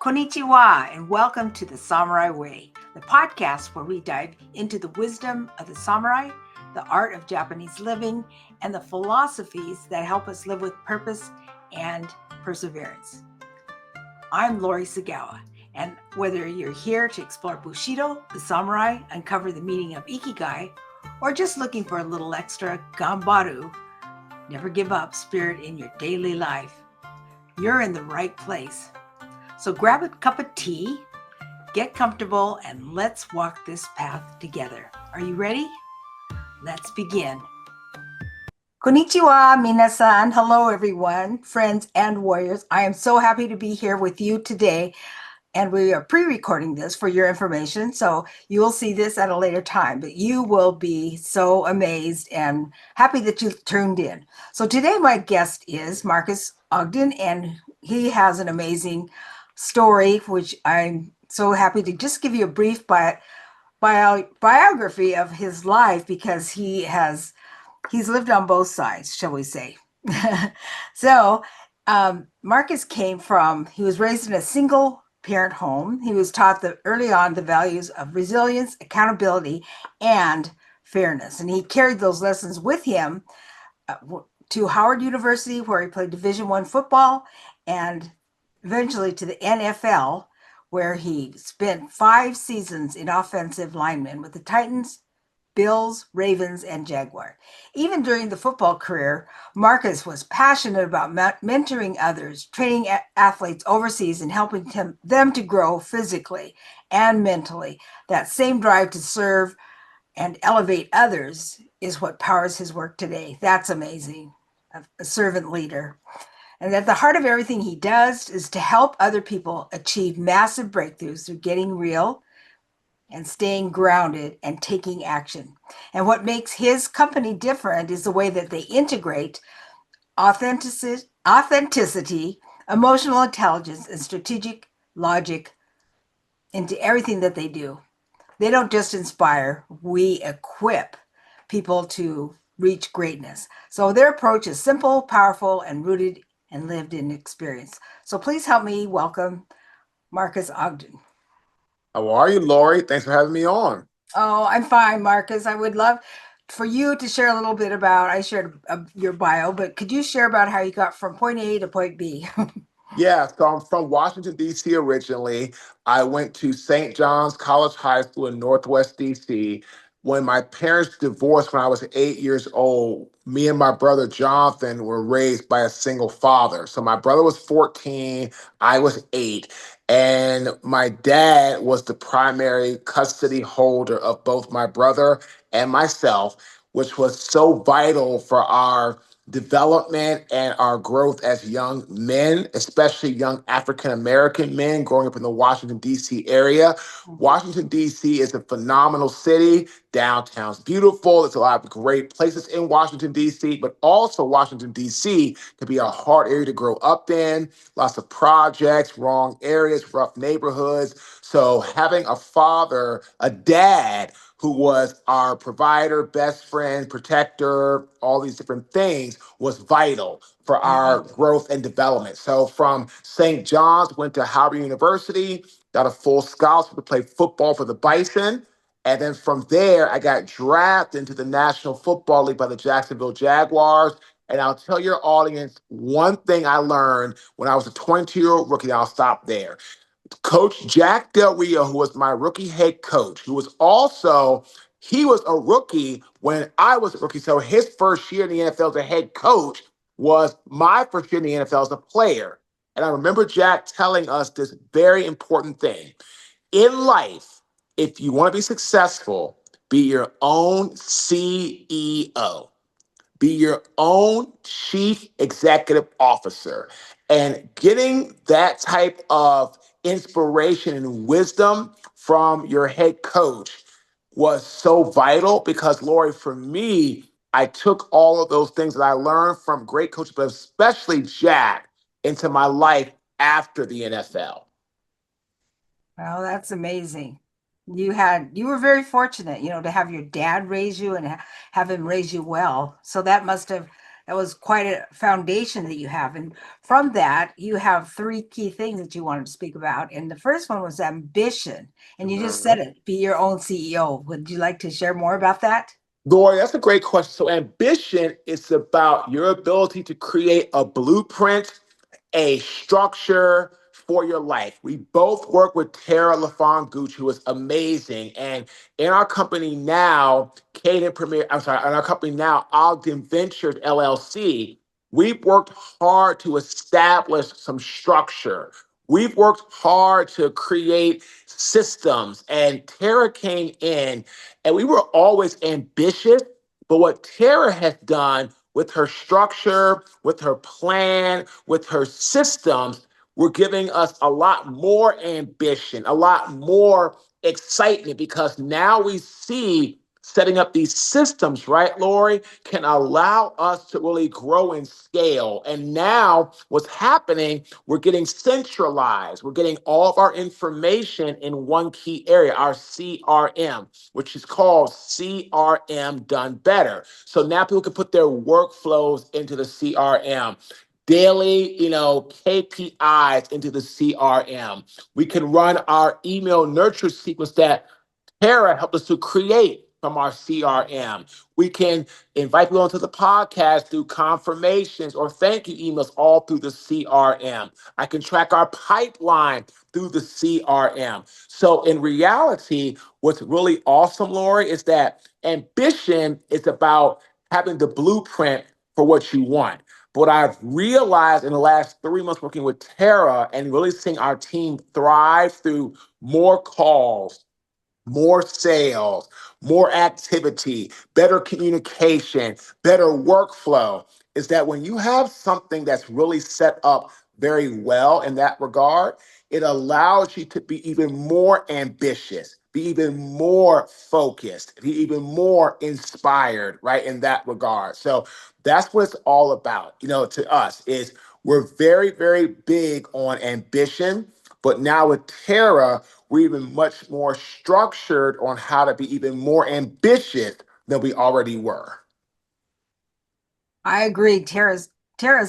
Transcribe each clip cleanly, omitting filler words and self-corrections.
Konnichiwa, and welcome to the Samurai Way, the podcast where we dive into the wisdom of the samurai, the art of Japanese living, and the philosophies that help us live with purpose and perseverance. I'm Lori Tsugawa, and whether you're here to explore Bushido, the samurai, uncover the meaning of Ikigai, or just looking for a little extra gambaru, never give up spirit in your daily life, you're in the right place. So grab a cup of tea, get comfortable, and let's walk this path together. Are you ready? Let's begin. Konnichiwa, minasan. Hello, everyone, friends and warriors. I am so happy to be here with you today, and we are pre-recording this for your information, so you will see this at a later time, but you will be so amazed and happy that you tuned in. So today my guest is Marques Ogden, and he has an amazing story, which I'm so happy to just give you a brief biography of his life, because he's lived on both sides, shall we say. So Marques he was raised in a single parent home. He was taught early on the values of resilience, accountability, and fairness. And he carried those lessons with him to Howard University, where he played Division I football, and eventually to the NFL, where he spent 5 seasons in offensive lineman with the Titans, Bills, Ravens, and Jaguar. Even during the football career, Marques was passionate about mentoring others, training athletes overseas, and helping them to grow physically and mentally. That same drive to serve and elevate others is what powers his work today. That's amazing. A servant leader. And at the heart of everything he does is to help other people achieve massive breakthroughs through getting real and staying grounded and taking action. And what makes his company different is the way that they integrate authenticity, emotional intelligence, and strategic logic into everything that they do. They don't just inspire, we equip people to reach greatness. So their approach is simple, powerful, and rooted and lived in experience. So please help me welcome Marques Ogden. How are you, Lori? Thanks for having me on. Oh, I'm fine, Marques. I would love for you to share a little bit about, I shared your bio, but could you share about how you got from point A to point B? Yeah, so I'm from Washington, D.C. originally. I went to St. John's College High School in Northwest D.C. When my parents divorced when I was 8 years old, me and my brother Jonathan were raised by a single father. So my brother was 14, I was 8, and my dad was the primary custody holder of both my brother and myself, which was so vital for our development and our growth as young men, especially young African American men growing up in the Washington, D.C. area. Washington, D.C. is a phenomenal city. Downtown's beautiful. There's a lot of great places in Washington, D.C., but also Washington, D.C. can be a hard area to grow up in. Lots of projects, wrong areas, rough neighborhoods. So having a father, a dad, who was our provider, best friend, protector, all these different things, was vital for our growth and development. So from St. John's, went to Howard University, got a full scholarship to play football for the Bison. And then from there, I got drafted into the National Football League by the Jacksonville Jaguars. And I'll tell your audience one thing I learned when I was a 22-year-old rookie, and I'll stop there. Coach Jack Del Rio, who was my rookie head coach, he was a rookie when I was a rookie. So his first year in the NFL as a head coach was my first year in the NFL as a player. And I remember Jack telling us this very important thing. In life, if you want to be successful, be your own CEO. Be your own chief executive officer. And getting that type of inspiration and wisdom from your head coach was so vital because, Lori, for me, I took all of those things that I learned from great coaches, but especially Jack, into my life after the NFL. Well, that's amazing. You were very fortunate, to have your dad raise you and have him raise you well. So that must have that was quite a foundation that you have. And from that, you have three key things that you wanted to speak about. And the first one was ambition. And you just said Mhm. it, be your own CEO. Would you like to share more about that? Lori, that's a great question. So, ambition is about your ability to create a blueprint, a structure for your life. We both work with Tara LaFon Gooch, who is amazing. And in our company now, in our company now, Ogden Ventures LLC, we've worked hard to establish some structure. We've worked hard to create systems. And Tara came in, and we were always ambitious. But what Tara has done with her structure, with her plan, with her systems, we're giving us a lot more ambition, a lot more excitement because now we see setting up these systems, right, Lori, can allow us to really grow and scale. And now what's happening, we're getting centralized. We're getting all of our information in one key area, our CRM, which is called CRM Done Better. So now people can put their workflows into the CRM, daily, KPIs into the CRM. We can run our email nurture sequence that Tara helped us to create from our CRM. We can invite people onto the podcast through confirmations or thank you emails all through the CRM. I can track our pipeline through the CRM. So in reality, what's really awesome, Lori, is that ambition is about having the blueprint for what you want. But what I've realized in the last 3 months working with Tara and really seeing our team thrive through more calls, more sales, more activity, better communication, better workflow, is that when you have something that's really set up very well in that regard, it allows you to be even more ambitious, be even more focused, be even more inspired, right, in that regard. So that's what it's all about, to us is we're very, very big on ambition. But now with Terra, we're even much more structured on how to be even more ambitious than we already were. I agree. Tara's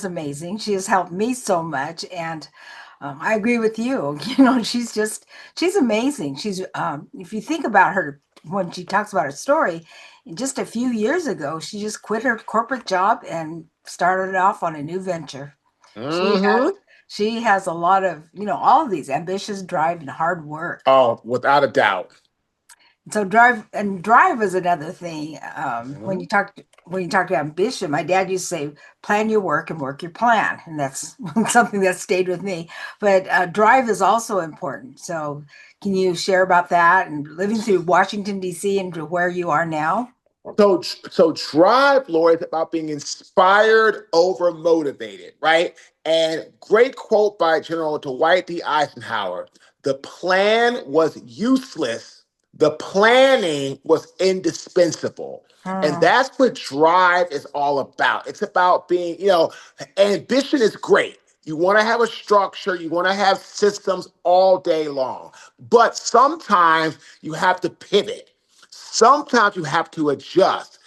amazing. She has helped me so much, and I agree with you. She's amazing. She's if you think about her when she talks about her story, just a few years ago, she just quit her corporate job and started off on a new venture. She has Hmm. she has a lot of all of these ambitious drive and hard work. Oh, without a doubt. So drive is another thing. When Mhm. you talk to ambition, my dad used to say, "Plan your work and work your plan," and that's something that stayed with me. But drive is also important. So, can you share about that and living through Washington D.C. and to where you are now? So drive, Lord, is about being inspired over motivated, right? And great quote by General Dwight D. Eisenhower: "The plan was useless. The planning was indispensable." And Hmm. that's what drive is all about. It's about being, ambition is great. You want to have a structure, you want to have systems all day long. But sometimes you have to pivot. Sometimes you have to adjust.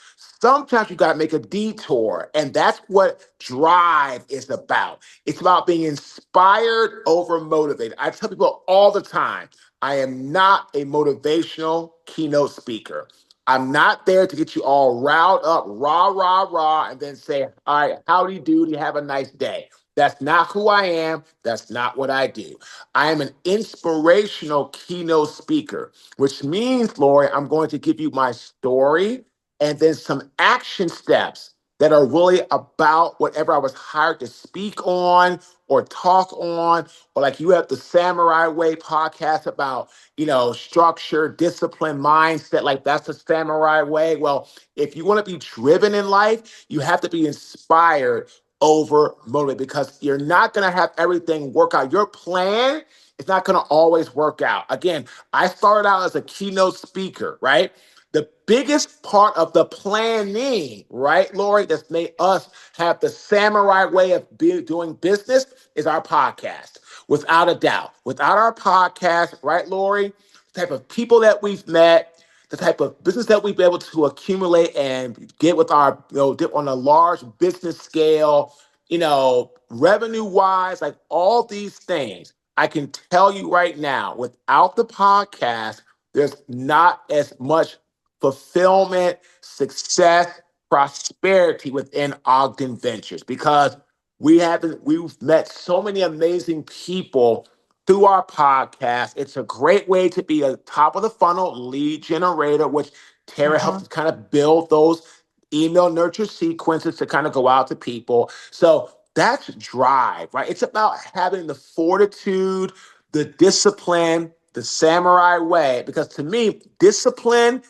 Sometimes you got to make a detour. And that's what drive is about. It's about being inspired over motivated. I tell people all the time, I am not a motivational keynote speaker. I'm not there to get you all riled up, rah, rah, rah, and then say, all right, howdy doody, have a nice day. That's not who I am. That's not what I do. I am an inspirational keynote speaker, which means, Lori, I'm going to give you my story and then some action steps that are really about whatever I was hired to speak on or talk on, or like you have the Samurai Way podcast about, structure, discipline, mindset, like that's the Samurai Way. Well, if you want to be driven in life, you have to be inspired over motivated because you're not going to have everything work out. Your plan is not going to always work out. Again, I started out as a keynote speaker, right? The biggest part of the planning, right, Lori, that's made us have the samurai way of doing business is our podcast, without a doubt. Without our podcast, right, Lori, the type of people that we've met, the type of business that we've been able to accumulate and get with our, dip on a large business scale, revenue wise, like all these things, I can tell you right now, without the podcast, there's not as much fulfillment, success, prosperity within Ogden Ventures because we've met so many amazing people through our podcast. It's a great way to be a top of the funnel lead generator, which Tara helps Mhm. us kind of build those email nurture sequences to kind of go out to people. So that's drive, right? It's about having the fortitude, the discipline, the samurai way. Because to me, discipline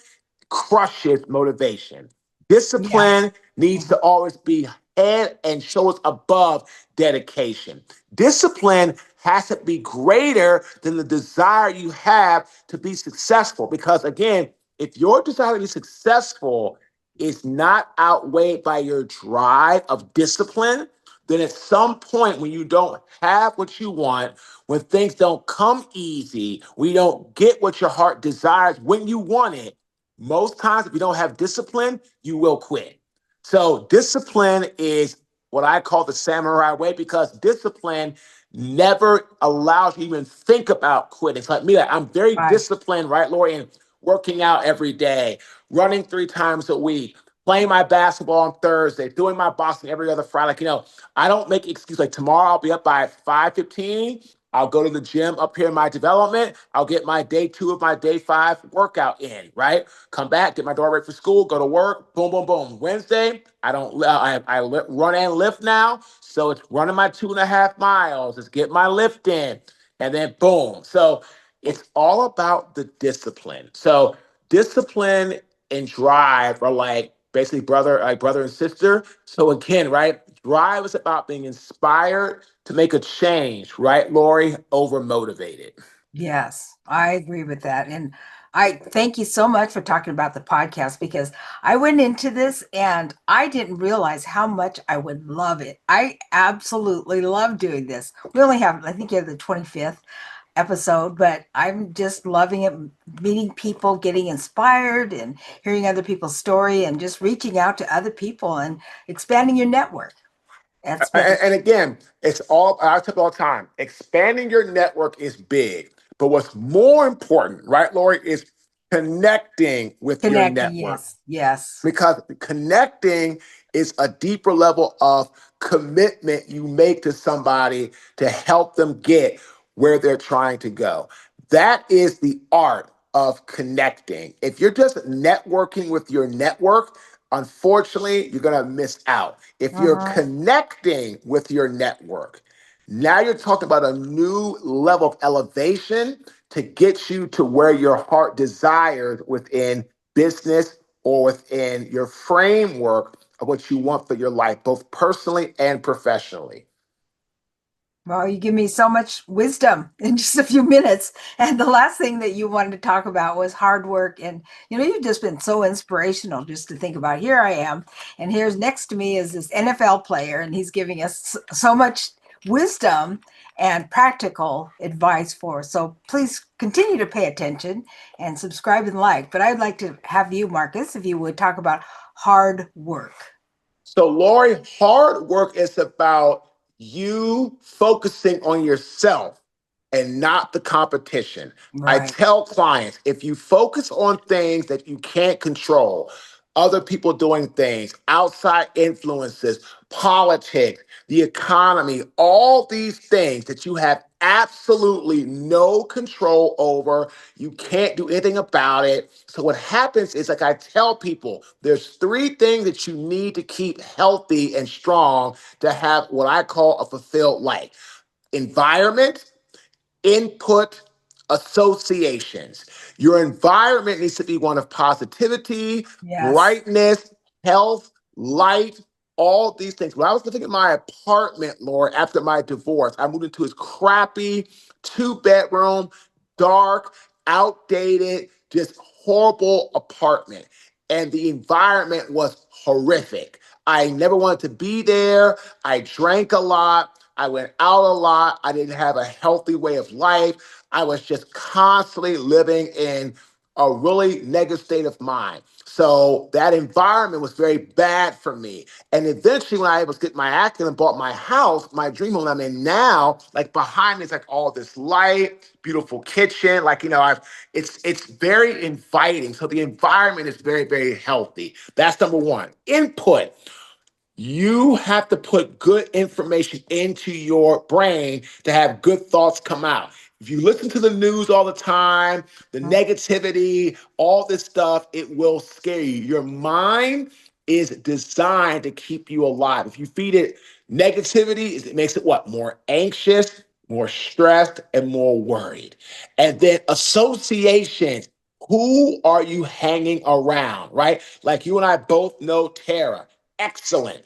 crushes motivation. Yes. Discipline needs to Mhm. always be head and shoulders above dedication. Discipline has to be greater than the desire you have to be successful. Because again, if your desire to be successful is not outweighed by your drive of discipline, then at some point when you don't have what you want, when things don't come easy, when you don't get what your heart desires when you want it, most times if you don't have discipline, you will quit. So discipline is what I call the samurai way because discipline never allows you to even think about quitting. It's like me, like, I'm very Right. disciplined, right, Lori, in working out every day, running 3 times a week, playing my basketball on Thursday, doing my boxing every other Friday. Like, I don't make excuses. Like tomorrow I'll be up by 5:15. I'll go to the gym up here in my development. I'll get my day 2 of my day 5 workout in, right? Come back, get my daughter ready for school, go to work, boom, boom, boom. Wednesday, I don't, run and lift now. So it's running my 2.5 miles, it's get my lift in, and then boom. So it's all about the discipline. So discipline and drive are like basically brother and sister. So again, right? Drive is about being inspired to make a change, right, Lori? Over motivated. Yes, I agree with that. And I thank you so much for talking about the podcast because I went into this and I didn't realize how much I would love it. I absolutely love doing this. We only have, I think you have the 25th episode, but I'm just loving it, meeting people, getting inspired and hearing other people's story and just reaching out to other people and expanding your network. That's been And again, I tell you all the time, expanding your network is big. But what's more important, right, Lori, is connecting with your connecting. network. Yes, yes. Because connecting is a deeper level of commitment you make to somebody to help them get where they're trying to go. That is the art of connecting. If you're just networking with your network, unfortunately, you're going to miss out. If you're Mhm. connecting with your network, now you're talking about a new level of elevation to get you to where your heart desires within business or within your framework of what you want for your life, both personally and professionally. Well, you give me so much wisdom in just a few minutes. And the last thing that you wanted to talk about was hard work. And, you've just been so inspirational just to think about here I am. And here's next to me is this NFL player, and he's giving us so much wisdom and practical advice for us. So please continue to pay attention and subscribe and like. But I'd like to have you, Marcus, if you would talk about hard work. So, Lori, hard work is about you focusing on yourself and not the competition. I Right. tell clients if you focus on things that you can't control, other people doing things, outside influences, politics, the economy, all these things that you have absolutely no control over, you can't do anything about it. So what happens is, like I tell people, there's 3 things that you need to keep healthy and strong to have what I call a fulfilled life: environment, input, associations. Your environment needs to be one of positivity, Yes. brightness, health, light, all these things. When I was living in my apartment, Lord, after my divorce, I moved into this crappy 2 bedroom, dark, outdated, just horrible apartment. And the environment was horrific. I never wanted to be there. I drank a lot. I went out a lot. I didn't have a healthy way of life. I was just constantly living in a really negative state of mind. So that environment was very bad for me. And eventually, when I was getting my acting and bought my house, my dream home I'm in now, like behind me is like all this light, beautiful kitchen. Like, I've it's very inviting. So the environment is very, very healthy. That's number one. Input. You have to put good information into your brain to have good thoughts come out. If you listen to the news all the time, the negativity, all this stuff, it will scare you. Your mind is designed to keep you alive. If you feed it negativity, it makes it what? More anxious, more stressed, and more worried. And then association. Who are you hanging around, right? Like you and I both know Tara. Excellent.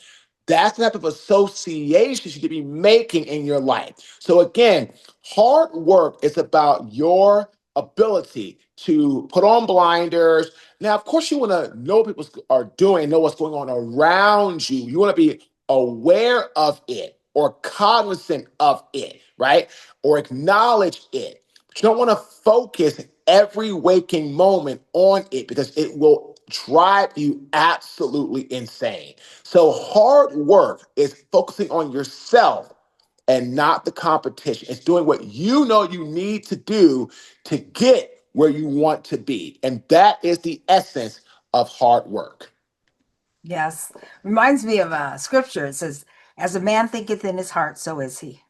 That's the type of associations you should be making in your life. So again, hard work is about your ability to put on blinders. Now, of course, you want to know what people are doing, know what's going on around you. You want to be aware of it or cognizant of it, right? Or acknowledge it. But you don't want to focus every waking moment on it because it will drive you absolutely insane. So hard work is focusing on yourself and not the competition. It's doing what you know you need to do to get where you want to be. And that is the essence of hard work. Yes. Reminds me of a scripture. It says, as a man thinketh in his heart, so is he.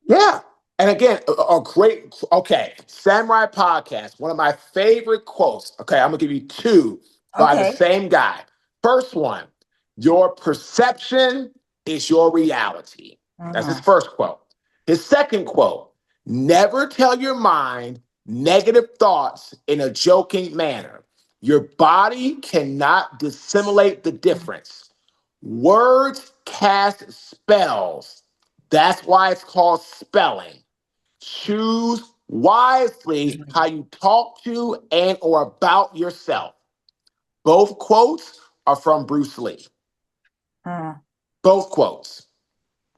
Yeah. And again, a great, okay, Samurai Podcast, one of my favorite quotes. Okay, I'm gonna give you two by the Okay. same guy. First one, your perception is your reality. That's his Mhm. first quote. His second quote, never tell your mind negative thoughts in a joking manner. Your body cannot dissimulate the difference. Words cast spells. That's why it's called spelling. Choose wisely how you talk to and or about yourself. Both quotes are from Bruce Lee. Mhm. Both quotes.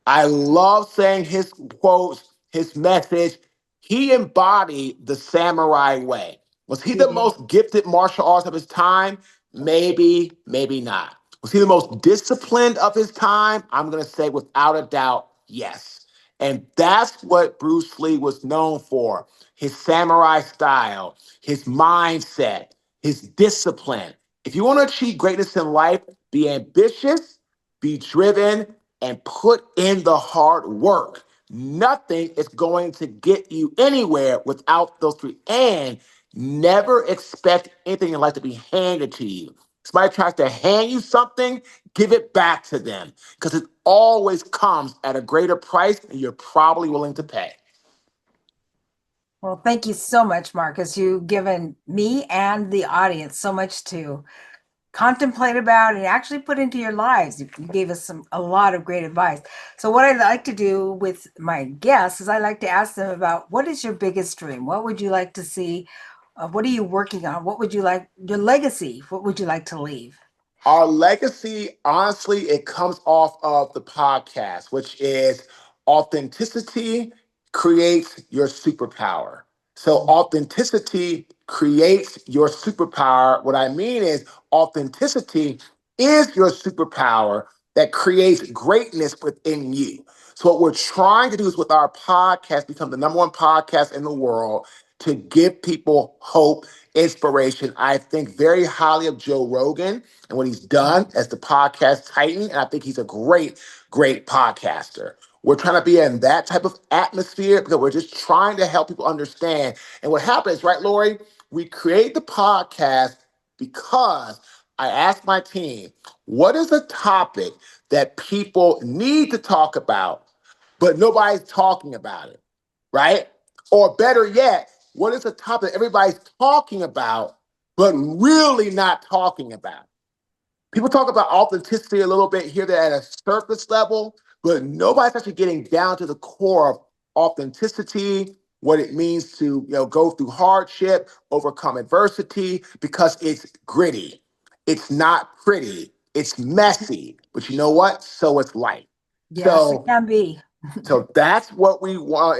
I love saying his quotes, his message. He embodied the samurai way. Was he He the did. most gifted martial artist of his time? Maybe, maybe not. Was he the most disciplined of his time? I'm going to say without a doubt, yes. And that's what Bruce Lee was known for, his samurai style, his mindset, his discipline. If you want to achieve greatness in life, be ambitious, be driven, and put in the hard work. Nothing is going to get you anywhere without those three. And never expect anything in life to be handed to you. Somebody tries to hand you something, give it back to them because it always comes at a greater price and you're probably willing to pay. Well, thank you so much, Marcus. You've given me and the audience so much to contemplate about and actually put into your lives. You gave us a lot of great advice. So what I like to do with my guests is I like to ask them about what is your biggest dream? What would you like to see? What are you working on? What would you like your legacy? What would you like to leave? Our legacy, honestly, it comes off of the podcast, which is authenticity creates your superpower. So, authenticity creates your superpower. What I mean is, authenticity is your superpower that creates greatness within you. So, what we're trying to do is with our podcast, become the number one podcast in the world to give people hope, inspiration. I think very highly of Joe Rogan and what he's done as the podcast titan. And I think he's a great, great podcaster. We're trying to be in that type of atmosphere because we're just trying to help people understand. And what happens, right, Lori? We create the podcast because I asked my team, what is a topic that people need to talk about, but nobody's talking about it, right? Or better yet, what is a topic that everybody's talking about, but really not talking about? People talk about authenticity a little bit here, there at a surface level, but nobody's actually getting down to the core of authenticity, what it means to go through hardship, overcome adversity, because it's gritty. It's not pretty. It's messy. But you know what? So it's life. Yes, it So can be. so that's what we want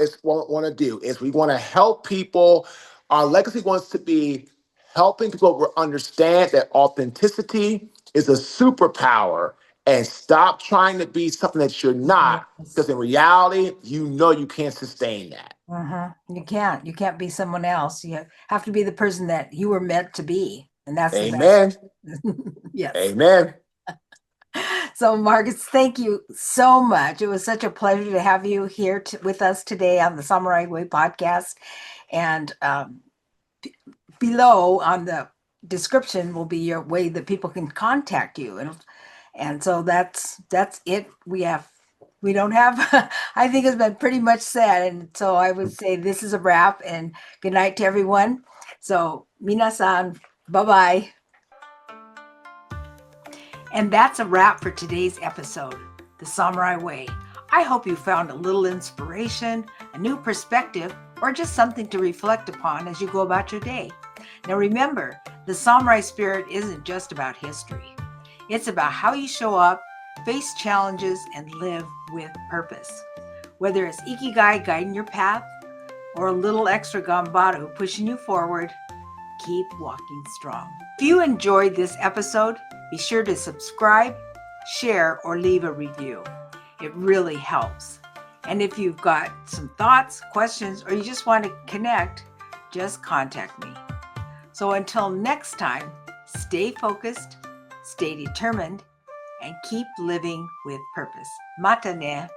to do is we want to help people. Our legacy wants to be helping people understand that authenticity is a superpower and stop trying to be something that you're not, because Yes. in reality, you know you can't sustain that. You can't. You can't be someone else. You have to be the person that you were meant to be. And that's the best. Amen. Yes. Amen. So, Marcus, thank you so much. It was such a pleasure to have you here with us today on the Samurai Way podcast. And below on the description will be your way that people can contact you. And so that's it. We don't have, I think it's been pretty much said. And so I would say this is a wrap and good night to everyone. So, minasan, bye bye. And that's a wrap for today's episode, The Samurai Way. I hope you found a little inspiration, a new perspective, or just something to reflect upon as you go about your day. Now remember, the samurai spirit isn't just about history. It's about how you show up, face challenges, and live with purpose. Whether it's Ikigai guiding your path or a little extra Ganbaru pushing you forward, keep walking strong. If you enjoyed this episode, be sure to subscribe, share, or leave a review. It really helps. And if you've got some thoughts, questions, or you just want to connect, just contact me. So until next time, stay focused, stay determined, and keep living with purpose. Mata ne.